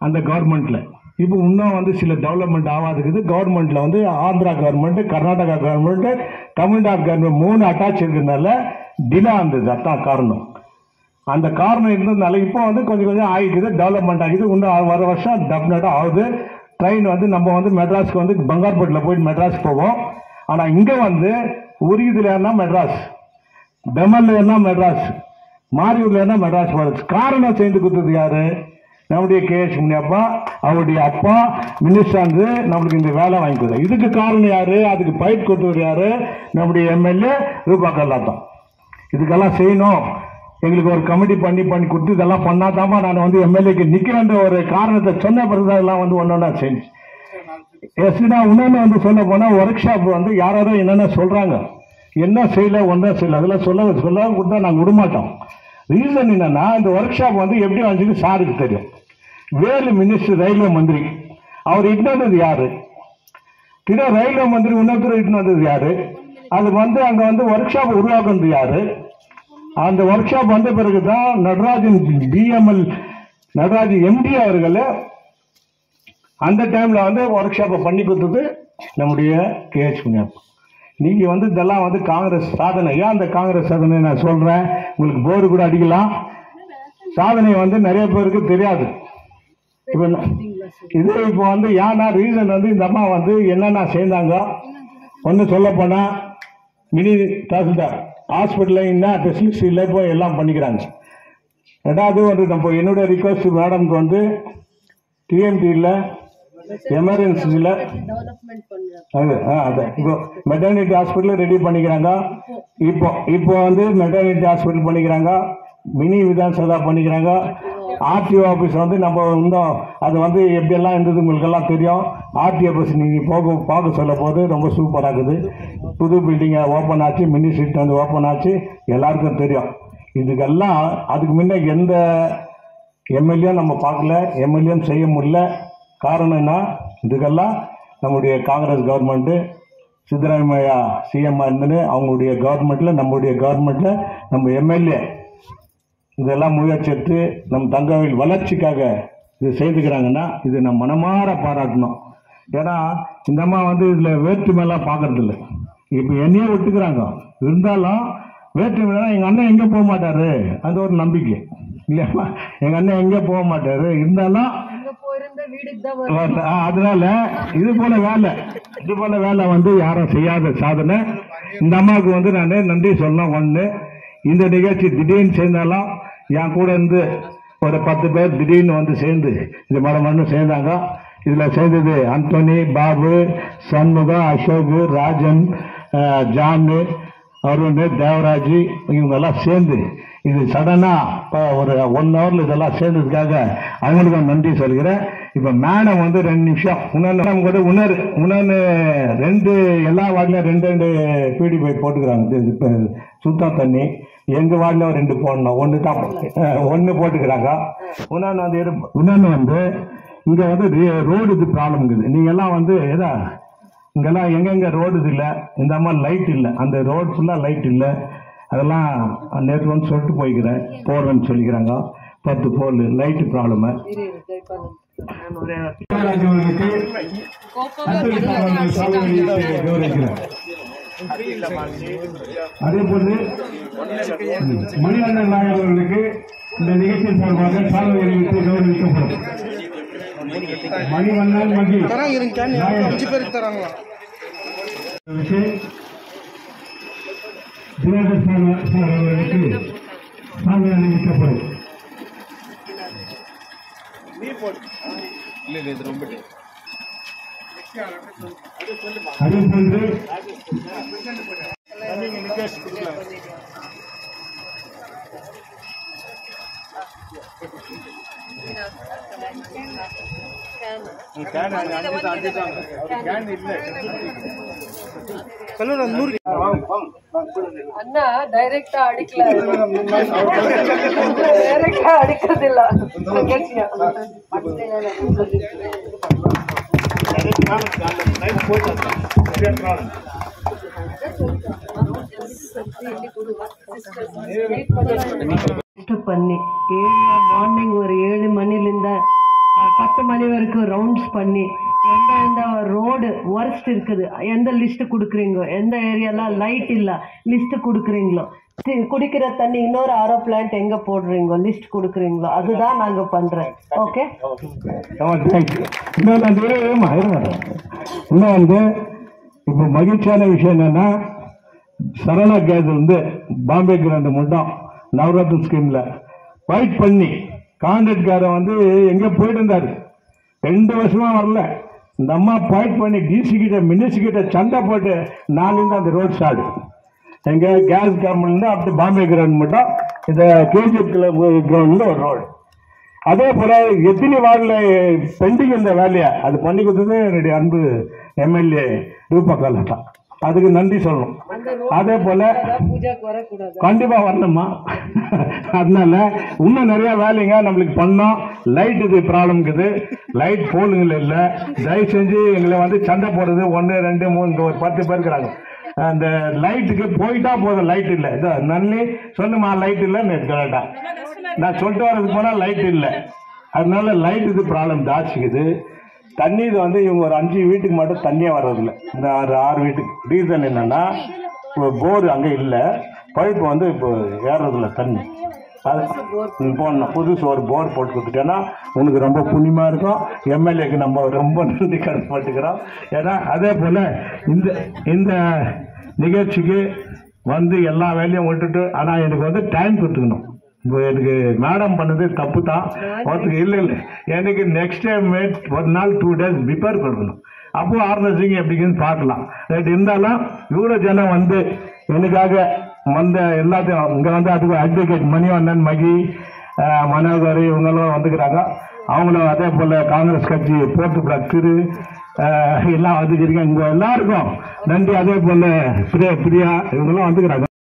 அந்த கவர்மெண்ட்ல இப்போ இன்னும் வந்து சில டெவலப்மெண்ட் ஆகாதுக்குது. கவர்மெண்ட்ல வந்து Andhra government, Karnataka government, Tamil Nadu government 3 attach இருக்கிறதுனால டிலே இருந்தது. அதான் காரணம். அந்த காரணம் இருந்ததுனால இப்போ வந்து கொஞ்சம் கொஞ்சம் ஆகிக்குது, டெவலப்மெண்ட் ஆகிக்குது. இன்னும் வர வருஷம் டெஃபினட்டாக ஆகுது. ட்ரெயின் வந்து நம்ம வந்து மெட்ராஸ்க்கு வந்து பங்கார்பேட்டில் போயிட்டு மெட்ராஸ் போவோம். ஆனால் இங்கே வந்து உரியதுல ஏன்னா மெட்ராஸ், பெமல்ல ஏன்னா மெட்ராஸ், மாரியூர்ல ஏன்னா மெட்ராஸ் போகிறது. காரணம் செய்து கொடுத்தது யாரு? நம்முடைய KH முனியப்பா, அவருடைய அப்பா மினிஸ்டர் வந்து நம்மளுக்கு இந்த வேலை வாங்கி கொடுத்தாரு. இதுக்கு காரணம் யாரு? அதுக்கு பயிர் கொடுத்தவர் யாரு? நம்முடைய MLA ரூபா கல்லாத்தான். இதுக்கெல்லாம் செய்யணும், எங்களுக்கு ஒரு கமிட்டி பண்ணி கொடுத்து இதெல்லாம் பண்ணாதாமா நான் வந்து MLAக்கு நிற்கிறேன்ற ஒரு காரணத்தை சொன்ன பிறகுதான் எல்லாம் வந்து ஒன்னொன்னா செஞ்சு. இன்னொன்னு வந்து சொல்ல போனா ஒர்க் ஷாப் வந்து யாரோ என்னென்ன சொல்றாங்க, என்ன செய்யல ஒன்றும் செய்யல, அதெல்லாம் சொல்ல கொடுத்தா நாங்கள் விடமாட்டோம். ரீசன் என்னன்னா இந்த ஒர்க் ஷாப் வந்து எப்படி வந்துச்சு சாருக்கு தெரியும். வேலு மினிஸ்டர், ரயில்வே மந்திரி, அவர் இட்டு வந்தது யாரு? ரயில்வே மந்திரி இன்னொருத்தர் இட்டு வந்தது யாரு? அது வந்து அங்க வந்து ஒர்க் ஷாப் உருவாக்குறது யாரு? அந்த ஒர்க் ஷாப் வந்த பிறகுதான் நடராஜன் DML நடராஜன் MD அவர்கள் அந்த டைம்ல வந்து ஒர்க் ஷாப்பை பண்ணி கொடுத்தது நம்முடைய KH முனியப்பா. நீங்க வந்து இதெல்லாம் வந்து காங்கிரஸ் சாதனை. ஏன் அந்த காங்கிரஸ் சாதனை நான் சொல்றேன், உங்களுக்கு போர்டு கூட அடிக்கலாம். சாதனை வந்து நிறைய பேருக்கு தெரியாது. இப்போ வந்து ஏன்னா ரீசன் வந்து இந்த அம்மா வந்து என்னென்ன செய்தாங்க. ஒன்று சொல்ல போனா மினி தாசில்தார் ஹாஸ்பிட்டல் ஃபெசிலிட்டி இல்லை, இப்போ எல்லாம் பண்ணிக்கிறாங்க. ரெண்டாவது வந்து நம்ம என்னுடைய ரிக்வஸ்ட் மேடம்க்கு வந்து TMTயில் எமர்ஜென்சியில் இப்போ மெட்டர்னிட்டி ஹாஸ்பிட்டல் ரெடி பண்ணிக்கிறாங்க. இப்போ வந்து மெட்டர்னிட்டி ஹாஸ்பிட்டல் பண்ணிக்கிறாங்க, மினி விதான்சபா பண்ணிக்கிறாங்க. RTO ஆஃபீஸ் வந்து நம்ம இன்னும் அது வந்து எப்படியெல்லாம் இருந்தது உங்களுக்கெல்லாம் தெரியும். RTO ஆஃபீஸ் நீங்கள் பார்க்க சொல்ல போது ரொம்ப சூப்பராக இருக்குது. புது பில்டிங்கை ஓப்பன் ஆச்சு, மினி சீட் வந்து ஓப்பன் ஆச்சு, எல்லாருக்கும் தெரியும். இதுக்கெல்லாம் அதுக்கு முன்ன எந்த MLA நம்ம பார்க்கல, MLA செய்ய முடியல. காரணம் என்ன? இதுக்கெல்லாம் நம்முடைய காங்கிரஸ் கவர்மெண்ட்டு சித்தராமையா CM இருந்துன்னு அவங்களுடைய கவர்மெண்ட்ல, நம்முடைய கவர்மெண்ட்ல நம்ம MLA இதெல்லாம் முயற்சி எடுத்து நம் தங்கவேல் வளர்ச்சிக்காக இது செய்துக்கிறாங்கன்னா இது நம்ம மனமாற பாராட்டணும். ஏன்னா இந்த அம்மா வந்து இதில் வேற்றுமையெல்லாம் பார்க்கறது இல்லை. இப்போ என்னையே விட்டுக்கிறாங்க, இருந்தாலும் வேற்றுமைனா எங்கள் அண்ணன் எங்கே போக மாட்டாரு, அது ஒரு நம்பிக்கை இல்லையா? எங்கள் அண்ணன் எங்கே போக மாட்டாரு, இருந்தாலும் அதனால இது போல வேலை வந்து யாரும் செய்யாத சாதனை இந்த அம்மாவுக்கு வந்து நான் நன்றி சொல்லணும். ஒன்று, இந்த நிகழ்ச்சி திடீர்னு சேர்ந்தாலும் என் கூட இருந்து ஒரு 10 பேர் திடீர்னு வந்து சேர்ந்து இது மனு சேர்ந்தாங்க. இதில் சேர்ந்தது அந்தோனி, பாபு, சண்முகம், அசோக், ராஜன், ஜான், அருண், தேவராஜ் இவங்கெல்லாம் சேர்ந்து இது சடனாக ஒரு 1 ஹவரில் இதெல்லாம் சேர்ந்ததுக்காக அவங்களுக்கு நன்றி சொல்கிறேன். இப்போ மேடம் வந்து 2 நிமிஷம் உணர்ந்து கூட உணர்ந்து 2 எல்லா வார்டிலும் 2 PDP போட்டுக்கிறாங்க. சுத்தம் தண்ணி எங்கள் வார்டில் 2 போடணும், 1 தான் 1 போட்டுக்கிறாங்க. இன்னொன்று வந்து இங்கே வந்து ரோடு இது ப்ராப்ளம் இருக்குது. நீங்கள் எல்லாம் வந்து எதா இங்கெல்லாம் எங்கெங்கே ரோடு இது இல்லை, இந்த மாதிரி லைட் இல்லை, அந்த ரோடு ஃபுல்லாக லைட் இல்லை. அதெல்லாம் நேற்று வந்து சொல்லிட்டு போய்க்கிறேன், போடுறேன்னு சொல்லிக்கிறாங்க. 10 போல் லைட்டு ப்ராப்ளமு. அதே போல மணிவண்ணன் நாயர் அவர்களுக்கு இந்த நிகழ்ச்சியின் சார்பாக சாதனை அறிவித்து கௌரவிக்கப்படும். மணிவண்ணன் தினகர் சார் அவர்களுக்கு சாதனை அறிவிக்கப்படும். அதே போன்று அண்ணா டைரக்டா அடிக்கல, டைரக்டா அடிக்கிறதில்ல. பண்ணி மார்னிங் ஒரு 7 மணிலிருந்து 10 மணி வரைக்கும் ரவுண்ட்ஸ் பண்ணி எந்த ரோடு ஒர்ஸ்ட் இருக்குது, எந்த லிஸ்ட் கொடுக்குறீங்களோ, எந்த ஏரியாலாம் லைட் இல்லை லிஸ்ட் கொடுக்குறீங்களோ, குடிக்கிற தண்ணி இன்னொரு ஆரோ பிளான்ட் எங்க போடுறீங்களோ லிஸ்ட் கொடுக்குறீங்களோ, அதுதான் நாங்க பண்றோம். ஓகே, இன்னும் வந்து இப்போ மகிழ்ச்சியான விஷயம் என்னன்னா, சரவணா கேஸ் வந்து பாம்பே கிராண்ட் மட்டும் நவரத்ன ஸ்கீம்ல ஃபைட் பண்ணி கான்ட்ராக்ட்காரன் வந்து எங்க போயிட்டு இருந்தாரு, 2 வருஷமா வரல. இந்த அம்மா ஃபைட் பண்ணி டிசி கிட்ட மினிஸ்டர் கிட்ட சண்டை போட்டு நாளிலிருந்து அந்த ரோட் ஸ்டார்ட் எங்க கேஸ் கவர்மெண்ட் அப்படி பாம்பே கிரவுண்ட் மட்டும் இந்த கேஜிஎஃப் கிரவுண்ட்ல ஒரு ரோடு. அதே போல எத்தனை வார்டில் பெண்டிங் இந்த வேலையை அது பண்ணி கொடுத்தது என்னுடைய அன்பு எம்எல்ஏ ரூபா கலாட்டா, அதுக்கு நன்றி சொல்லணும். அதே போல கண்டிப்பா வரணுமா, அதனால இன்னும் நிறைய வேலைங்க நம்மளுக்கு பண்ணோம். லைட் இது ப்ராப்ளம் இருக்குது, லைட் போலுங்கள் இல்லை, தயவு செஞ்சு எங்களை வந்து சண்டை போடுறது 1 2 3 ஒரு 10 பேர் இருக்கிறாங்க. அந்த லைட்டுக்கு போயிட்டா போதும், லைட் இல்லை இதோ நன்றி சொல்லுமா, லைட் இல்லை கரெக்டா நான் சொல்லிட்டு வரதுக்கு போனா லைட் இல்லை, அதனால லைட் இது ப்ராப்ளம் ஜாஸ்திக்குது. தண்ணீர் வந்து இவங்க ஒரு 5 வீட்டுக்கு மட்டும் தண்ணியே வர்றதில்லை, இந்த 6 வீட்டுக்கு. ரீசன் என்னன்னா போர் அங்கே இல்லை, பைப்பு வந்து இப்போ ஏறதில்லை தண்ணி. அது போடணும், புதுசு ஒரு போர் போட்டு கொடுத்துட்டேன்னா உனக்கு ரொம்ப புண்ணியமா இருக்கும். எம்எல்ஏக்கு நம்ம ரொம்ப நன்றி கடன்பட்டுக்கிறோம். ஏன்னா அதே போல இந்த நிகழ்ச்சிக்கு வந்து எல்லா வேலையும் விட்டுட்டு, ஆனால் எனக்கு வந்து டைம் கொடுத்துக்கணும். இப்போ எனக்கு மேடம் பண்ணது தப்பு தான், ஒருத்தருக்கு இல்லை எனக்கு நெக்ஸ்ட் டைம் ஒரு நாள் 2 டேஸ் ப்ரிப்பேர் பண்ணணும். அப்போ ஆர்கனைசிங் எப்படின்னு பார்க்கலாம். ரைட், இருந்தாலும் இவ்வளோ ஜனம் வந்து எனக்காக வந்த எல்லாத்தையும் இங்கே வந்து அதுக்கு அட்வொகேட் மணிவண்ணன், மகி, மனோகர் இவங்களும் வந்துக்கிறாங்க. அவங்களும் அதே போல் காங்கிரஸ் கட்சி போர்ட்டு பிளாக் திரு எல்லாம் வந்துக்கிறீங்க. இங்கே எல்லாருக்கும் நன்றி. அதே போல் பிரியா இவங்களும் வந்துக்கிறாங்க.